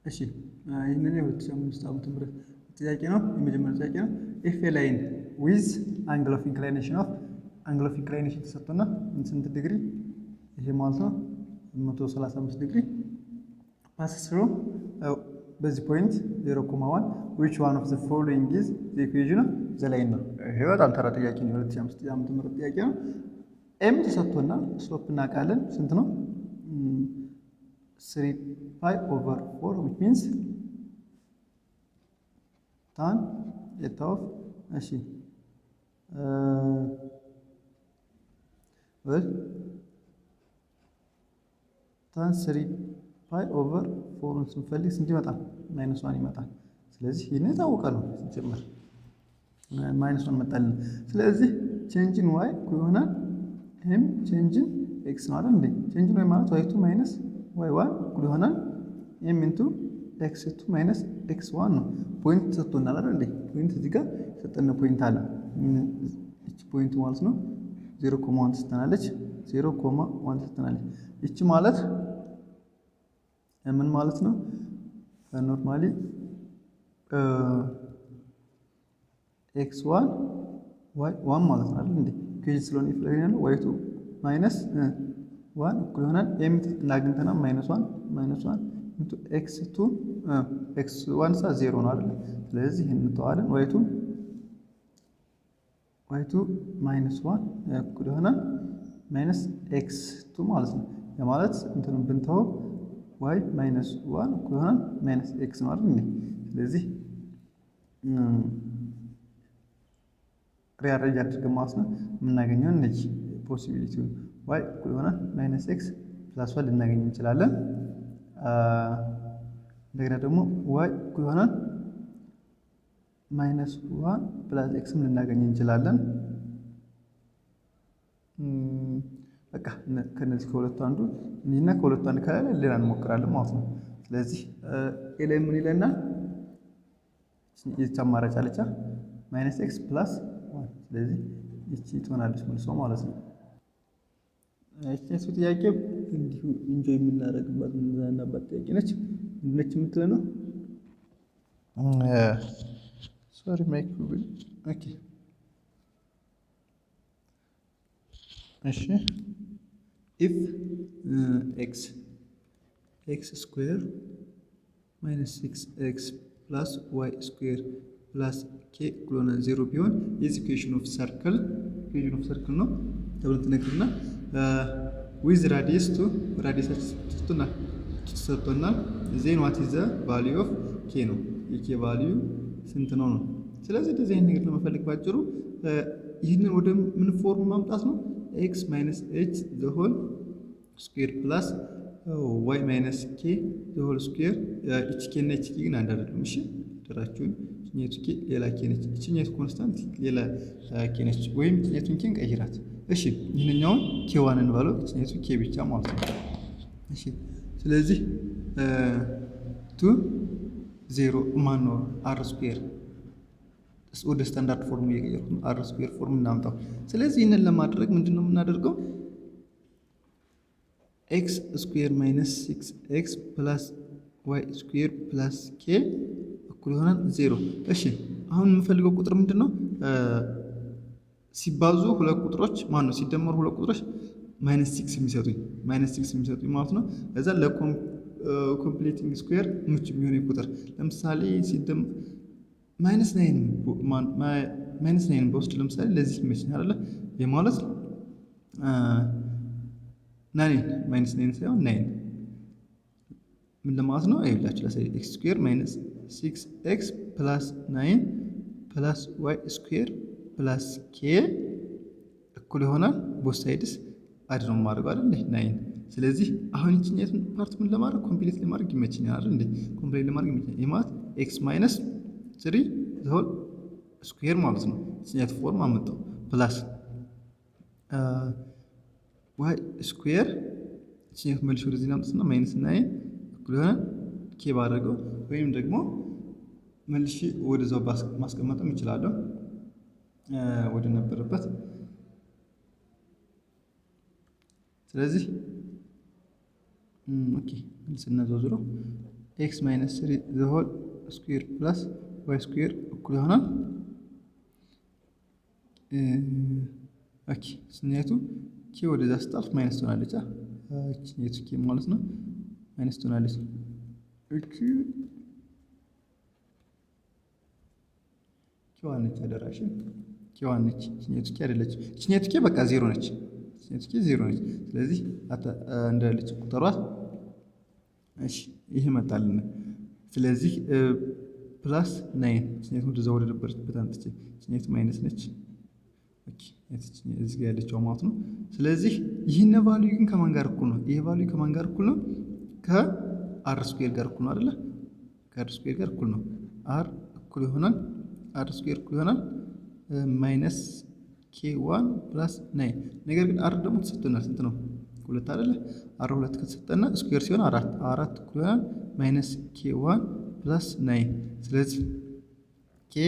እሺ ይሄንን የ2005 ዓመተ ምህረት ጥያቄ ነው። የመጀመሪያው ጥያቄ ነው። ኢፍ ኤ ላይን ዊዝ አንግል ኦፍ ኢንክላይኔሽን ተሰጥቶና ስንት ዲግሪ ይሄ ማለት ነው 135 ዲግሪ ፓስ ስሩ በዚህ ፖይንት 0.1 which one of the following is the equation of the line ነው። ይሄ በጣም ተራ ጥያቄ ነው። 2005 ዓመተ ምህረት ጥያቄ ነው። ኤም ተሰጥቶና ስሎፕ እናውቃለን ስንት ነው 3 pi over 4 which means tan eta of እሺ well tan 3 pi over 4 ስንፈልግ ስንት ይመጣል? -1 ይመጣል። ስለዚህ ይሄን ታውቃሉ ሲጀመር -1 መጣልን። ስለዚህ ቼንጅ ኢን y ይሆናል m ቼንጅ ኢን x ነው አይደል እንዴ? ቼንጅ ኢን y ማለት y2 y1 እኩል ይሆናል m into x2 minus x1 ነው። ፖይንት ተሰጥቶናል አይደል እንዴ? ፖይንት እዚህ ጋር የተሰጠነ ፖይንት አለ። እቺ ፖይንት ማለት ነው 0.1 ተሰጥተናለች። 0.1 ተሰጥተናለች። እቺ ማለት ምን ማለት ነው? ኖርማሊ x1 y1 ማለት ነው አይደል እንዴ? ኢኩዌሽን ስለሆነ ይፈለግ ያለው y2 minus 1 እኩል ይሆናል m እናግኝተና -1 into x2 x1 0 ነው አይደል? ስለዚህ ይሄን እንተዋለን y2 -1 እኩል ይሆናል -x2 ማለት ነው። ያ ማለት እንትኑ ብንተው y -1 እኩል ይሆናል -x ነው አይደል? ስለዚህ ሪአሬንጅ አድርገን ማለት ነው የምናገኘው እነዚህ ፖሲቢሊቲውን y እኩል ይሆናል -x + 1 ልናገኝ እንችላለን። እንደገና ደግሞ y እኩል ይሆናል -1 + x ልናገኝ እንችላለን። በቃ ከነዚህ ከሁለቱ አንዱ እና ከሁለቱ አንዱ ካለ ሌላ እንሞክራለን ማለት ነው። ስለዚህ ኤ ላይ ምን ይለናል? አማራጭ አለቻ -x + 1 ስለዚህ እቺ ትሆናለች መልሶ ማለት ነው። እቺ ጥያቄ እንዲሁ ኢንጆይ የምናደርግባት የምንዝናናባት ጥያቄ ነች። ምንድነች የምትለው ነው? ሶሪ ማይክ ብል ኦኬ እሺ if x square minus 6x plus y square plus k equal to 0 ቢሆን is equation of circle ነው ተብሎ ተነግረና with radius to radius ተሰጥቶናል። then what is the value of k ነው የk value ስንት ነው ነው። ስለዚህ እንደዚህ አይነት ነገር ለመፈለግ ባጭሩ ይህንን ወደ ምን ፎርም ማምጣት ነው? x minus h the whole square plus y minus k the whole square h k እና h k ግን አንድ አይደለም። እሺ ተራችሁን እቺኛቱ k ሌላ k ነች፣ እቺኛቱ ኮንስታንት ሌላ k ነች። ወይም እቺኛቱን k እንቀይራት። እሺ ይሄንኛውን k1 እንበለው፣ እቺኛቱ k ብቻ ማለት ነው። እሺ ስለዚህ 2 0 ማን ነው r ስኩዌር ወደ ስታንዳርድ ፎርም እየቀየርኩ ነው። r ስኩዌር ፎርም እናምጣው። ስለዚህ ይሄንን ለማድረግ ምንድነው የምናደርገው? x ስኩዌር minus 6x plus y ስኩዌር plus k እኩል ይሆናል 0። እሺ አሁን የምፈልገው ቁጥር ምንድነው? ሲባዙ ሁለት ቁጥሮች ማን ነው ሲደመሩ ሁለት ቁጥሮች -6 የሚሰጡኝ ማለት ነው። እዛ ለኮምፕሊቲንግ ስኩዌር ምቹ የሚሆን ቁጥር ለምሳሌ ሲደመር -9 በውስጥ ለምሳሌ ለዚህ ይመስላል አይደል? የማለት -9 ሳይሆን 9 ምን ለማለት ነው? አይላችሁ ለሳይ x ስኩዌር -6x + 9 + y ስኩዌር + k እኩል ይሆናል ቦth ሳይድስ አድ ነው ማድረግ አይደል? 9 ስለዚህ አሁን እቺኛቱን ፓርት ምን ለማድረግ ኮምፕሊት ለማድረግ ይመችኛል አይደል እንዴ? ኮምፕሊት ለማድረግ ይመችኛል። የማለት x - 3 the whole square ማለት ነው። እቺኛቱ ፎርም አመጣው ፕላስ y ስኩዌር እቺኛቱ መልሽ ወደዚህ እናምጥና -9 እኩል ይሆናል k ባደረገው ወይም ደግሞ መልሽ ወደዛው ማስቀመጥም ይችላል ወደ ነበረበት። ስለዚህ ኦኬ ስናዘውዝረው ኤክስ ማይነስ 3 ዘ ሆል ስኩዌር ፕላስ ዋይ ስኩዌር እኩል ይሆናል ኦኬ ስናየቱ ኬ ወደዛ ስታልፍ ማይነስ ትሆናለች እቺ ኬ ማለት ነው ማይነስ ትሆናለች እቺ ኬዋን ነች አደራሽ ኬዋን ነች ስናየቱ ኬ አይደለች ስናየቱ ኬ በቃ ዜሮ ነች ስናየቱ ኬ ዜሮ ነች ስለዚህ እንዳለች ቁጥሯት እሺ ይሄ መጣልን ስለዚህ ፕላስ 9 ስናየቱ ወደዛ ወደ ነበረችበት አንጥቼ ስናየቱ ማይነስ ነች ኦኬ እዚህ ጋር ያለችው ማለት ነው ስለዚህ ይሄን ቫልዩ ግን ከማን ጋር እኩል ነው ይሄ ቫልዩ ከማን ጋር እኩል ነው ከአር ስኩዌር ጋር እኩል ነው አይደለ ከአር ስኩዌር ጋር እኩል ነው አር እኩል ይሆናል አር ስኩዌር እኩል ይሆናል ማይነስ ኬ1 ፕላስ 9 ነገር ግን አር ደግሞ ተሰጥቶናል ስንት ነው ሁለት አይደለ አር ሁለት ከተሰጠና ስኩዌር ሲሆን አራት እኩል ይሆናል ማይነስ ኬ1 ፕላስ 9 ስለዚህ ኬ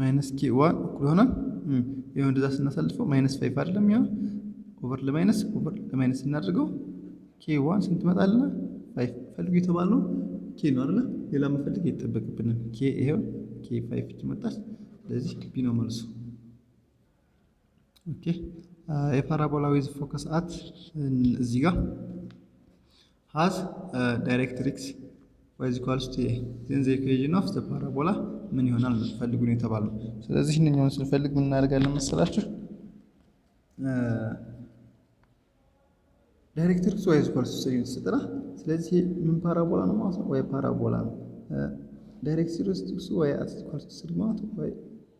ማይነስ ኬ1 እኩል ይሆናል ይሄው እንደዛ ስናሳልፈው ማይነስ 5 አይደለም ይሄው ኦቨር ለማይነስ እናድርገው ኬ1 ስንት መጣልና 5 ፈልጉ የተባለው ኬ ነው አይደለ ሌላ መፈልግ አይጠበቅብንም ኬ ይሄው ኬ5 መጣች ስለዚህ ቢ ነው መልሱ ኦኬ የፓራቦላ ዊዝ ፎከስ አት እዚህ ጋር has directrix y is equals to a then the equation of the parabola ምን ይሆናል ፈልጉ ነው የተባለው ስለዚህ እኛውን ስንፈልግ ምን እናደርጋለን መሰላችሁ ዳይሬክትሪክስ y is equals to 3 ተሰጠና ስለዚህ ምን ፓራቦላ ነው ማለት ነው ወይ ፓራቦላ ነው ዳይሬክትሪክስ y is equals to 3 ማለት ወይ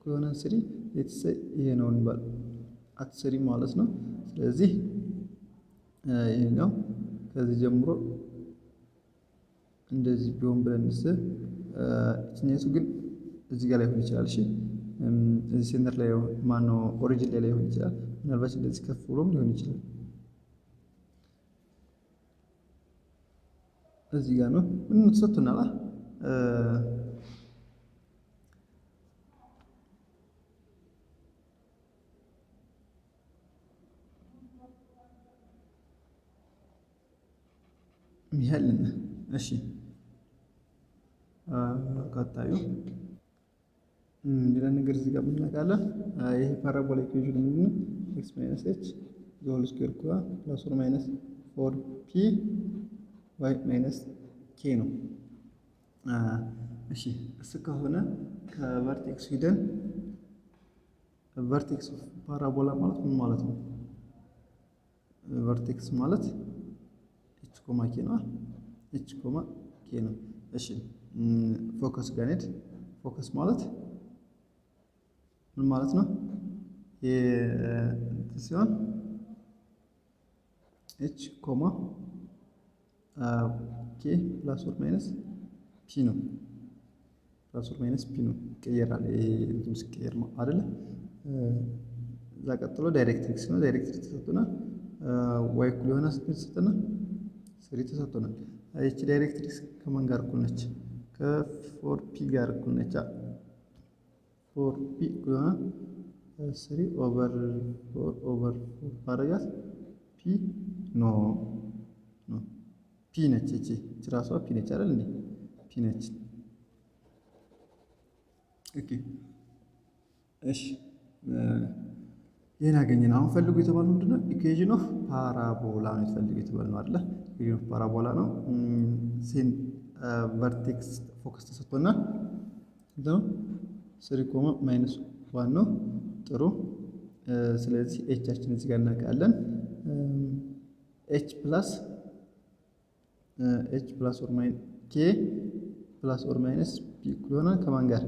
ከሆነ 3 ይሄ ነው እንባል at 3 ማለት ነው ስለዚህ ይሄ ነው ከዚህ ጀምሮ እንደዚህ ቢሆን ብለንስ እኛሱ ግን እዚህ ጋር ላይ ሆነ ይችላል እሺ እዚህ ሴንተር ላይ ማነው ኦሪጂን ላይ ሆነ ይችላል ምናልባት እንደዚህ ከፍ ብሎም ሊሆን ይችላል እዚህ ጋር ነው ምን ተሰጥቶናል ይሄልን እሺ ቀጣዩ ሌላ ነገር እዚህ ጋር ምናቃለን ይሄ ፓራቦላ ኢኩዌሽን ምንድነው x - h the whole square plus or minus 4p y minus k ነው እሺ እሱ ከሆነ ከቨርቴክስ ሂደን ቨርቴክስ ኦፍ ፓራቦላ ማለት ምን ማለት ነው ቨርቴክስ ማለት h k ነው h k ነው እሺ ፎከስ ጋኔት ፎከስ ማለት ምን ማለት ነው ሲሆን h k ፕላስ ኦር ማይነስ ፒ ነው ፕላስ ኦር ማይነስ ፒ ነው ቀየራል ይሄ እንትን ስቀየር ነው አይደለ እዛ ቀጥሎ ዳይሬክትሪክስ ነው ዳይሬክትሪክስ ተሰጥቶናል y እኩል የሆነ ተሰጥቶና ስሪ ተሰጥቶናል እቺ ዳይሬክትሪክስ ከማን ጋር እኩል ነች ከ4p ጋር እኩል ነች 4p እኩል 3 ኦቨር 4 ባረጋት p ኖ ፒ ነች እቺ ራሷ ፒ ነች አይደል እንዴ ፒ ነች ኦኬ እሺ ይሄን አገኘን አሁን ፈልጉ የተባለው ምንድነው ኢኩዌሽን ኦፍ ፓራቦላ ነው ፈልጉ የተባለው አይደል ኢኩዌሽን ኦፍ ፓራቦላ ነው ሴን ቨርቴክስ ፎከስ ተሰጥቶና ነው 3 ማይነስ 1 ነው ጥሩ ስለዚህ h አችን እዚህ ጋር እናውቃለን h ፕላስ ኦር ማይነስ k ፕላስ ኦር ማይነስ p ኩሎና ከማን ጋር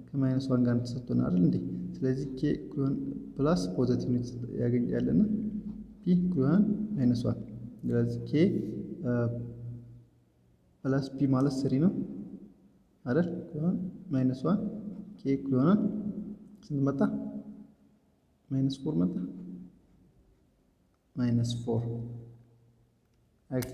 ከማይነስ 1 ጋር ተሰጥቶና አይደል እንዴ ስለዚህ k ኩሎን ፕላስ ፖዚቲቭ ያገኛልና p ኩሎን ማይነስ 1 ስለዚህ k ፕላስ p ማለት 3 ነው አይደል ኩሎን ማይነስ 1 k ኩሎን ስንት መጣ ማይነስ 4 መጣ ማይነስ 4 ኦኬ